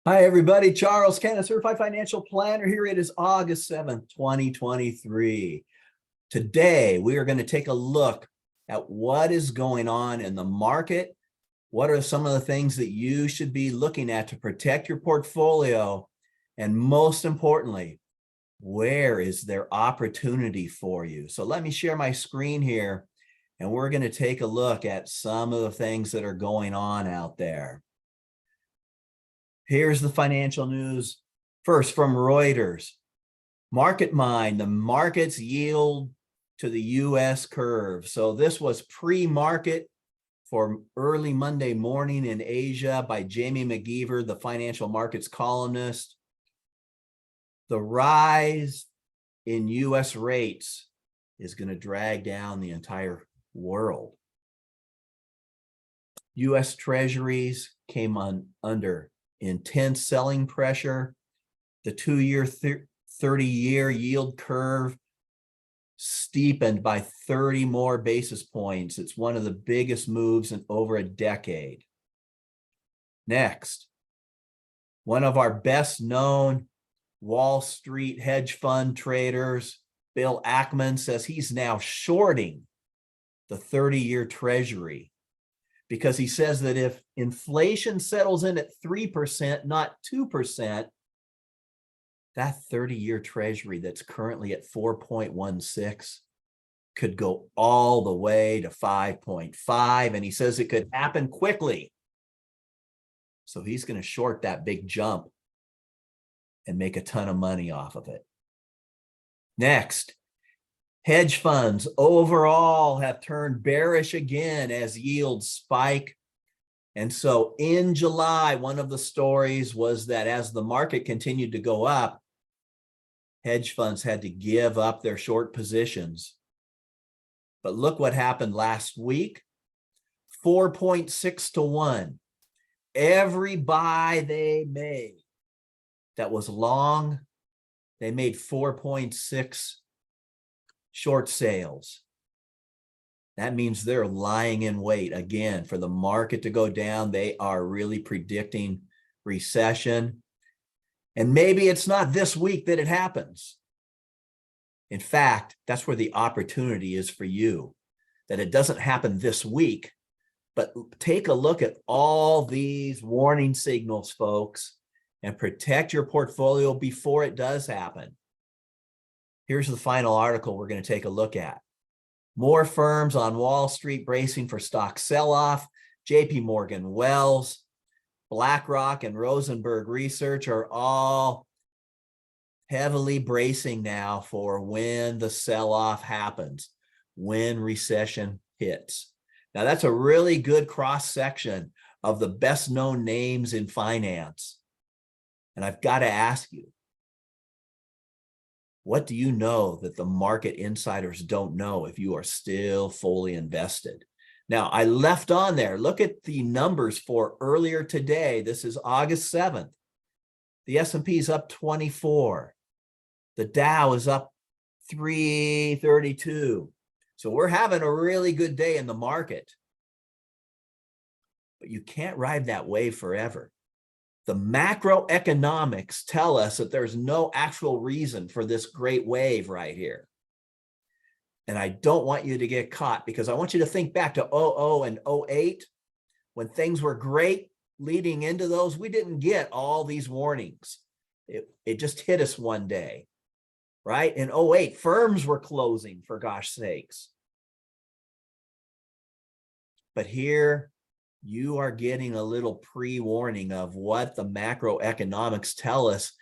Hi, everybody. Charles Cannon, Certified Financial Planner. Here it is August 7th, 2023. Today, we are going to take a look at what is going on in the market. What are some of the things that you should be looking at to protect your portfolio? And most importantly, where is there opportunity for you? So let me share my screen here, and we're going to take a look at some of the things that are going on out there. Here's the financial news. First, from Reuters. Market Mind, the market's yield to the U.S. curve. So this was pre-market for early Monday morning in Asia by Jamie McGeever, the financial markets columnist. The rise in U.S. rates is going to drag down the entire world. U.S. Treasuries came under intense selling pressure. The 2-year, 30-year yield curve steepened by 30 more basis points. It's one of the biggest moves in over a decade. Next, one of our best known Wall Street hedge fund traders, Bill Ackman, says he's now shorting the 30-year Treasury, because he says that if inflation settles in at 3%, not 2%, that 30-year Treasury that's currently at 4.16 could go all the way to 5.5, and he says it could happen quickly. So he's going to short that big jump and make a ton of money off of it. Next, hedge funds overall have turned bearish again as yields spike. And so in July, one of the stories was that as the market continued to go up, hedge funds had to give up their short positions. But look what happened last week. 4.6 to 1. Every buy they made that was long, they made 4.6 short sales. That means they're lying in wait again for the market to go down. They are really predicting recession. And maybe it's not this week that it happens. In fact, that's where the opportunity is for you, that it doesn't happen this week. But take a look at all these warning signals, folks, and protect your portfolio before it does happen. Here's the final article we're going to take a look at. More firms on Wall Street bracing for stock sell-off. JP Morgan Wells, BlackRock, and Rosenberg Research are all heavily bracing now for when the sell-off happens, when recession hits. Now, that's a really good cross-section of the best-known names in finance. And I've got to ask you, what do you know that the market insiders don't know if you are still fully invested? Now, I left on there, look at the numbers for earlier today. This is August 7th. The S&P is up 24. The Dow is up 332. So we're having a really good day in the market. But you can't ride that wave forever. The macroeconomics tell us that there's no actual reason for this great wave right here. And I don't want you to get caught, because I want you to think back to 2000 and 08, when things were great leading into those. We didn't get all these warnings. It just hit us one day, right? In 08, firms were closing, for gosh sakes. But here, you are getting a little pre-warning of what the macroeconomics tell us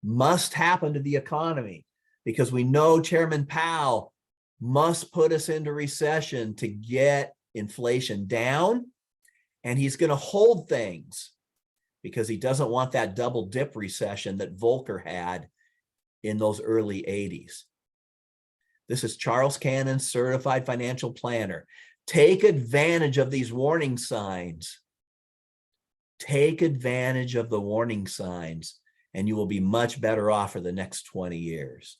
must happen to the economy, because we know Chairman Powell must put us into recession to get inflation down, and he's going to hold things because he doesn't want that double dip recession that Volcker had in those early 80s. This is Charles Cannon, Certified Financial Planner. Take advantage of these warning signs. Take advantage of the warning signs, and you will be much better off for the next 20 years.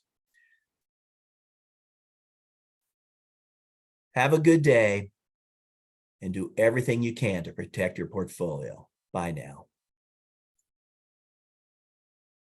Have a good day, and do everything you can to protect your portfolio. Bye now.